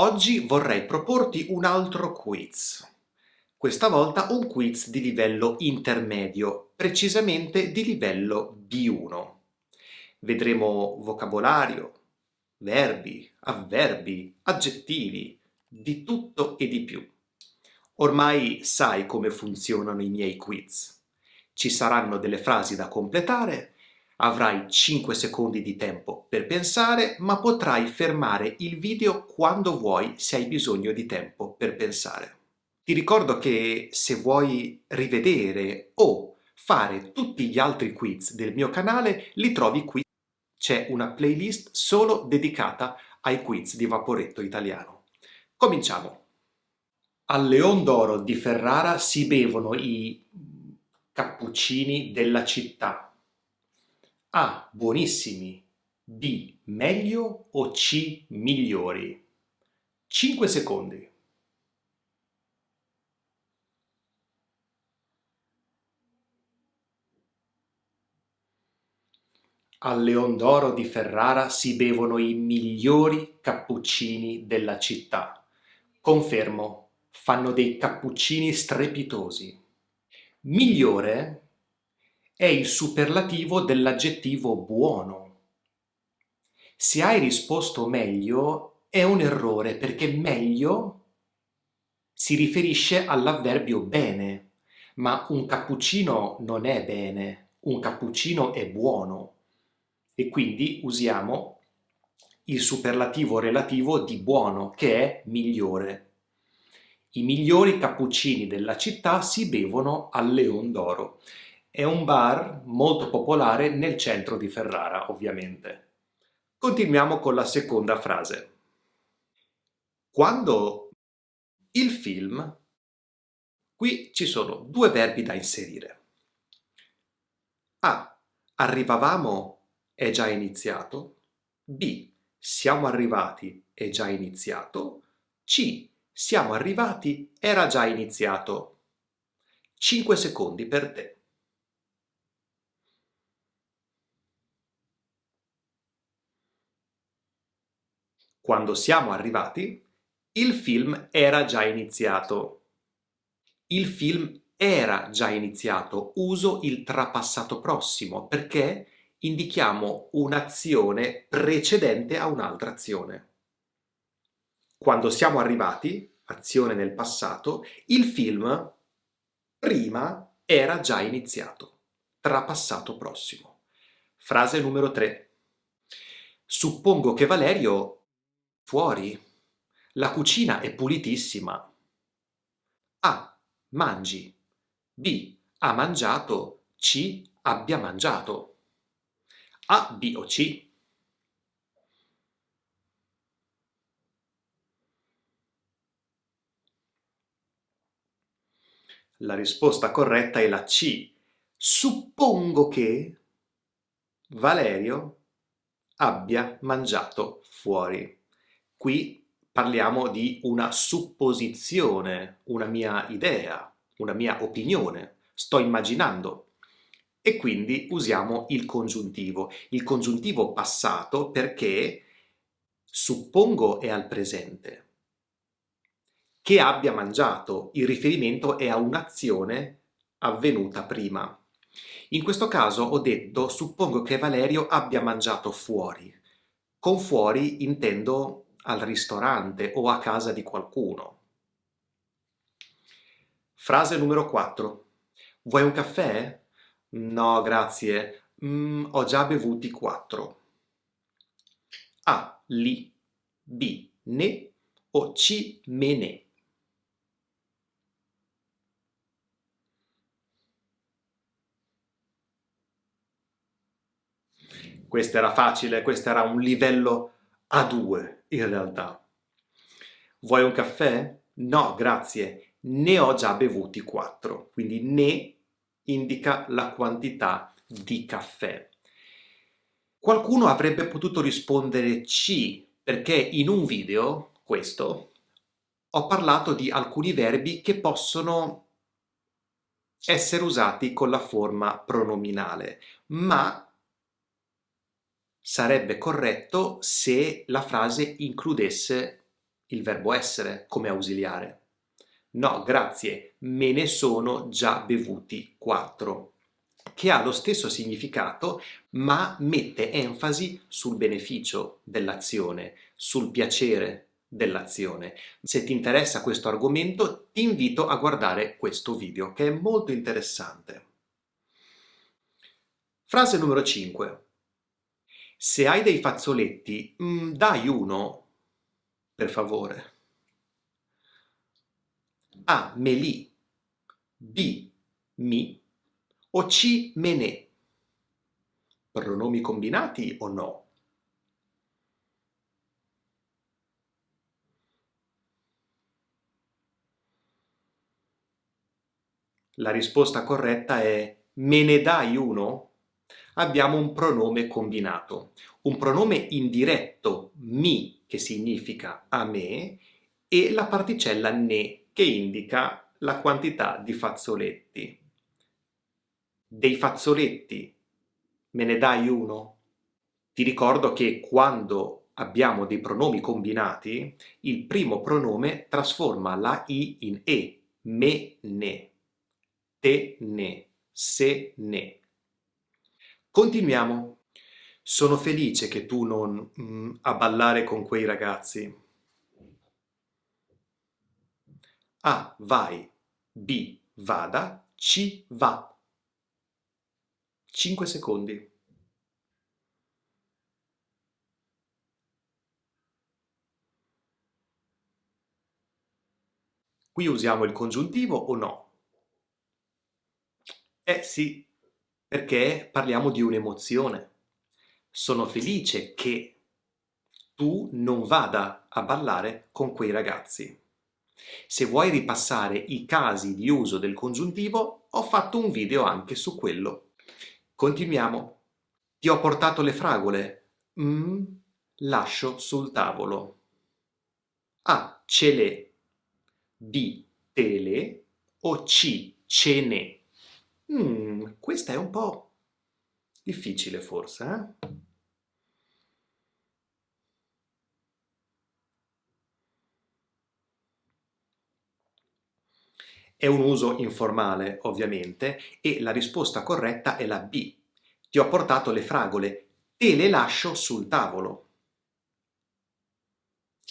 Oggi vorrei proporti un altro quiz. Questa volta un quiz di livello intermedio, precisamente di livello B1. Vedremo vocabolario, verbi, avverbi, aggettivi, di tutto e di più. Ormai sai come funzionano i miei quiz. Ci saranno delle frasi da completare. Avrai 5 secondi di tempo per pensare, ma potrai fermare il video quando vuoi se hai bisogno di tempo per pensare. Ti ricordo che se vuoi rivedere o fare tutti gli altri quiz del mio canale, li trovi qui. C'è una playlist solo dedicata ai quiz di Vaporetto Italiano. Cominciamo! Al Leon d'Oro di Ferrara si bevono i cappuccini della città. A. Buonissimi. B. Meglio o C. Migliori? 5 secondi. Al Leon d'Oro di Ferrara si bevono i migliori cappuccini della città. Confermo, fanno dei cappuccini strepitosi. Migliore è il superlativo dell'aggettivo buono. Se hai risposto meglio è un errore perché meglio si riferisce all'avverbio bene, ma un cappuccino non è bene, un cappuccino è buono e quindi usiamo il superlativo relativo di buono che è migliore. I migliori cappuccini della città si bevono al Leon d'Oro. È un bar molto popolare nel centro di Ferrara, ovviamente. Continuiamo con la seconda frase. Quando il film, qui ci sono due verbi da inserire. A. Arrivavamo è già iniziato. B. Siamo arrivati è già iniziato. C. Siamo arrivati era già iniziato. 5 secondi per te. Quando siamo arrivati, il film era già iniziato. Il film era già iniziato. Uso il trapassato prossimo perché indichiamo un'azione precedente a un'altra azione. Quando siamo arrivati, azione nel passato, il film prima era già iniziato. Trapassato prossimo. Frase numero 3. Suppongo che Valerio fuori. La cucina è pulitissima. A. Mangi. B. Ha mangiato. C. Abbia mangiato. A, B o C? La risposta corretta è la C. Suppongo che Valerio abbia mangiato fuori. Qui parliamo di una supposizione, una mia idea, una mia opinione. Sto immaginando. E quindi usiamo il congiuntivo passato perché suppongo è al presente. Che abbia mangiato, il riferimento è a un'azione avvenuta prima. In questo caso ho detto suppongo che Valerio abbia mangiato fuori. Con fuori intendo al ristorante o a casa di qualcuno. Frase numero 4. Vuoi un caffè? No, grazie. Ho già bevuti 4. A. Li. B. Ne. O C. Me ne. Questa era facile, questo era un livello A2 in realtà. Vuoi un caffè? No, grazie. Ne ho già bevuti 4. Quindi ne indica la quantità di caffè. Qualcuno avrebbe potuto rispondere C, perché in un video, questo, ho parlato di alcuni verbi che possono essere usati con la forma pronominale, ma sarebbe corretto se la frase includesse il verbo essere come ausiliare. No, grazie, me ne sono già bevuti 4, che ha lo stesso significato, ma mette enfasi sul beneficio dell'azione, sul piacere dell'azione. Se ti interessa questo argomento, ti invito a guardare questo video, che è molto interessante. Frase numero 5. Se hai dei fazzoletti, dai uno, per favore. A. Me li. B. Mi. O C. Me ne. Pronomi combinati o no? La risposta corretta è me ne dai uno? Abbiamo un pronome combinato, un pronome indiretto mi che significa a me e la particella ne che indica la quantità di fazzoletti. Dei fazzoletti me ne dai uno? Ti ricordo che quando abbiamo dei pronomi combinati, il primo pronome trasforma la i in e, me ne, te ne, se ne. Continuiamo. Sono felice che tu non a ballare con quei ragazzi. A. Vai. B. Vada. C. Va. 5 secondi. Qui usiamo il congiuntivo o no? Eh sì, perché parliamo di un'emozione. Sono felice che tu non vada a ballare con quei ragazzi. Se vuoi ripassare i casi di uso del congiuntivo, ho fatto un video anche su quello. Continuiamo. Ti ho portato le fragole. Lascio sul tavolo. A. Ce le. B. Te le. O C. Ce ne. Questa è un po' difficile forse, eh? È un uso informale, ovviamente, e la risposta corretta è la B. Ti ho portato le fragole, te le lascio sul tavolo.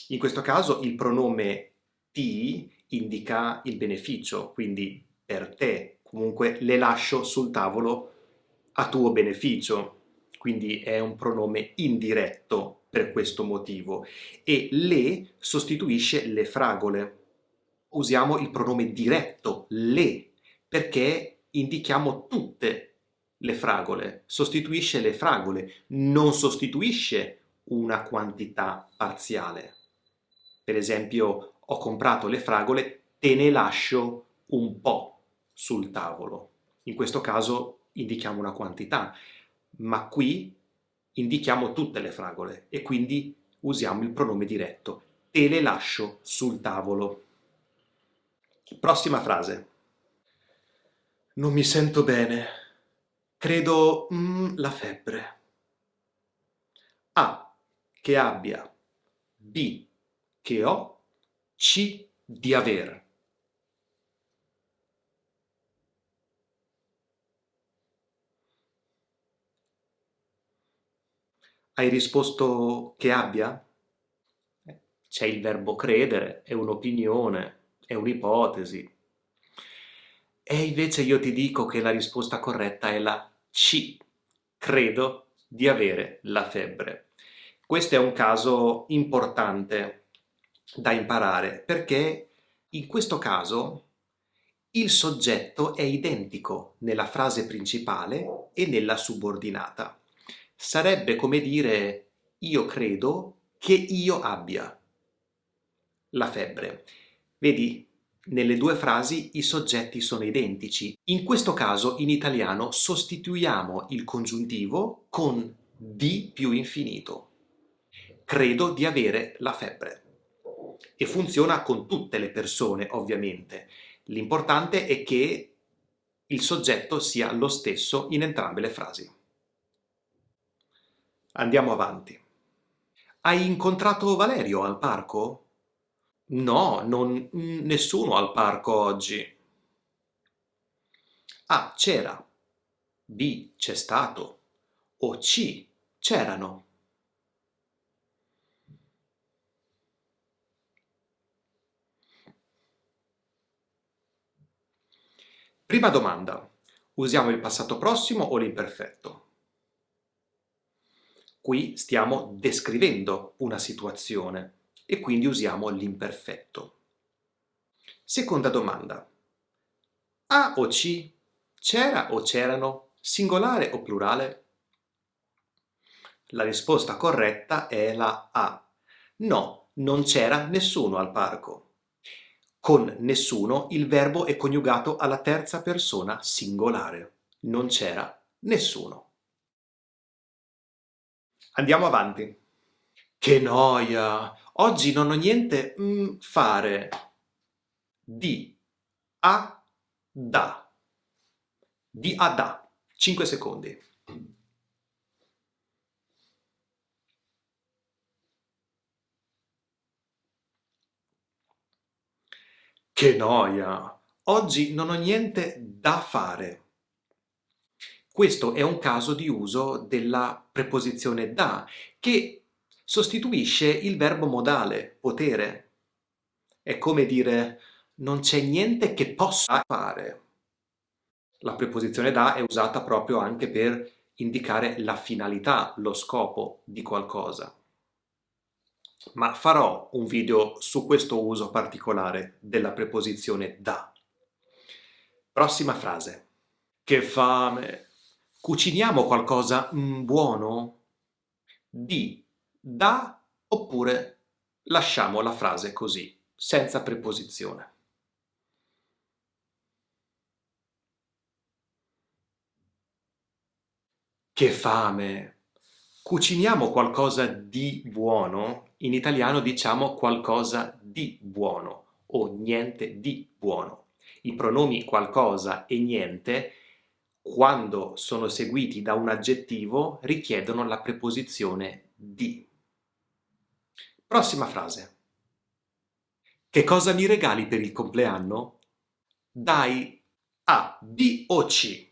In questo caso il pronome ti indica il beneficio, quindi per te, comunque le lascio sul tavolo a tuo beneficio, quindi è un pronome indiretto per questo motivo. E le sostituisce le fragole. Usiamo il pronome diretto, le, perché indichiamo tutte le fragole, sostituisce le fragole, non sostituisce una quantità parziale. Per esempio, ho comprato le fragole, te ne lascio un po' sul tavolo. In questo caso indichiamo una quantità, ma qui indichiamo tutte le fragole e quindi usiamo il pronome diretto. Te le lascio sul tavolo. Prossima frase. Non mi sento bene. Credo la febbre. A. Che abbia. B. Che ho. C. Di aver. Hai risposto che abbia? C'è il verbo credere, è un'opinione, è un'ipotesi. E invece io ti dico che la risposta corretta è la C. Credo di avere la febbre. Questo è un caso importante da imparare perché in questo caso il soggetto è identico nella frase principale e nella subordinata. Sarebbe come dire io credo che io abbia la febbre. Vedi, nelle due frasi i soggetti sono identici. In questo caso in italiano sostituiamo il congiuntivo con di più infinito. Credo di avere la febbre. E funziona con tutte le persone, ovviamente. L'importante è che il soggetto sia lo stesso in entrambe le frasi. Andiamo avanti. Hai incontrato Valerio al parco? No, nessuno al parco oggi. A. C'era. B. C'è stato. O C. C'erano. Prima domanda. Usiamo il passato prossimo o l'imperfetto? Qui stiamo descrivendo una situazione e quindi usiamo l'imperfetto. Seconda domanda. A o C? C'era o c'erano? Singolare o plurale? La risposta corretta è la A. No, non c'era nessuno al parco. Con nessuno il verbo è coniugato alla terza persona singolare. Non c'era nessuno. Andiamo avanti. Che noia! Oggi non ho niente fare. Di a da. Di a da. 5 secondi. Che noia! Oggi non ho niente da fare. Questo è un caso di uso della preposizione da, che sostituisce il verbo modale, potere. È come dire non c'è niente che possa fare. La preposizione da è usata proprio anche per indicare la finalità, lo scopo di qualcosa. Ma farò un video su questo uso particolare della preposizione da. Prossima frase. Che fame! Cuciniamo qualcosa buono? Di, da oppure lasciamo la frase così, senza preposizione. Che fame! Cuciniamo qualcosa di buono? In italiano diciamo qualcosa di buono o niente di buono. I pronomi qualcosa e niente, quando sono seguiti da un aggettivo, richiedono la preposizione di. Prossima frase. Che cosa mi regali per il compleanno? Dai A, B o C?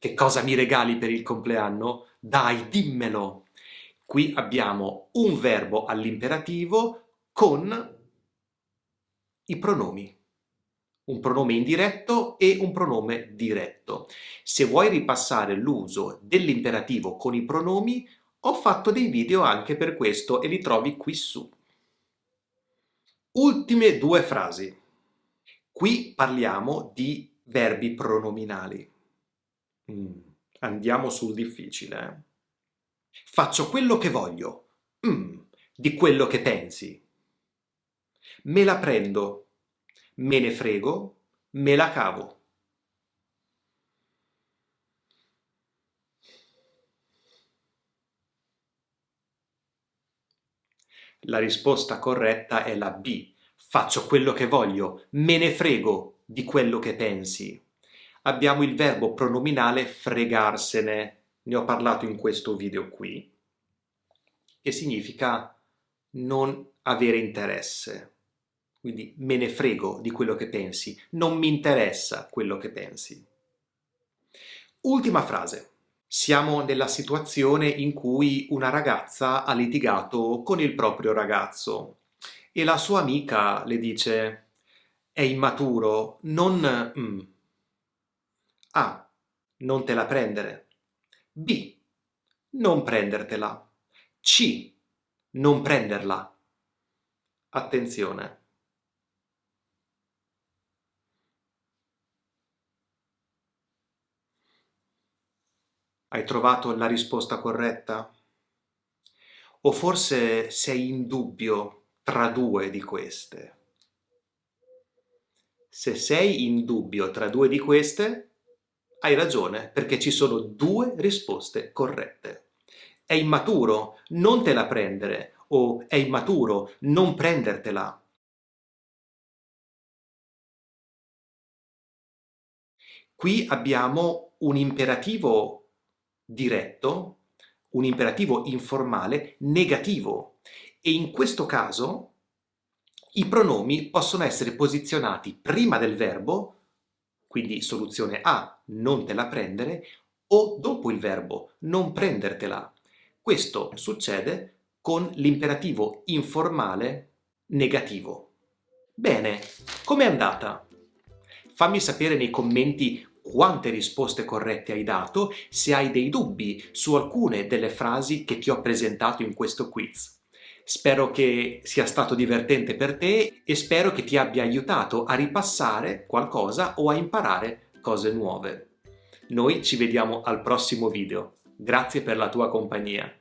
Che cosa mi regali per il compleanno? Dai, dimmelo! Qui abbiamo un verbo all'imperativo con i pronomi. Un pronome indiretto e un pronome diretto. Se vuoi ripassare l'uso dell'imperativo con i pronomi, ho fatto dei video anche per questo e li trovi qui su. Ultime due frasi. Qui parliamo di verbi pronominali. Andiamo sul difficile. Faccio quello che voglio. Di quello che pensi. Me la prendo. Me ne frego. Me la cavo. La risposta corretta è la B. Faccio quello che voglio. Me ne frego di quello che pensi. Abbiamo il verbo pronominale fregarsene. Ne ho parlato in questo video qui, che significa non avere interesse. Quindi me ne frego di quello che pensi, non mi interessa quello che pensi. Ultima frase. Siamo nella situazione in cui una ragazza ha litigato con il proprio ragazzo e la sua amica le dice è immaturo, non A. Non te la prendere. B. Non prendertela. C. Non prenderla. Attenzione. Hai trovato la risposta corretta? O forse sei in dubbio tra due di queste? Se sei in dubbio tra due di queste, hai ragione, perché ci sono due risposte corrette. È immaturo, non te la prendere, o è immaturo, non prendertela. Qui abbiamo un imperativo diretto, un imperativo informale negativo e in questo caso i pronomi possono essere posizionati prima del verbo, quindi soluzione A, non te la prendere, o dopo il verbo, non prendertela. Questo succede con l'imperativo informale negativo. Bene, com'è andata? Fammi sapere nei commenti quante risposte corrette hai dato, se hai dei dubbi su alcune delle frasi che ti ho presentato in questo quiz. Spero che sia stato divertente per te e spero che ti abbia aiutato a ripassare qualcosa o a imparare cose nuove. Noi ci vediamo al prossimo video. Grazie per la tua compagnia.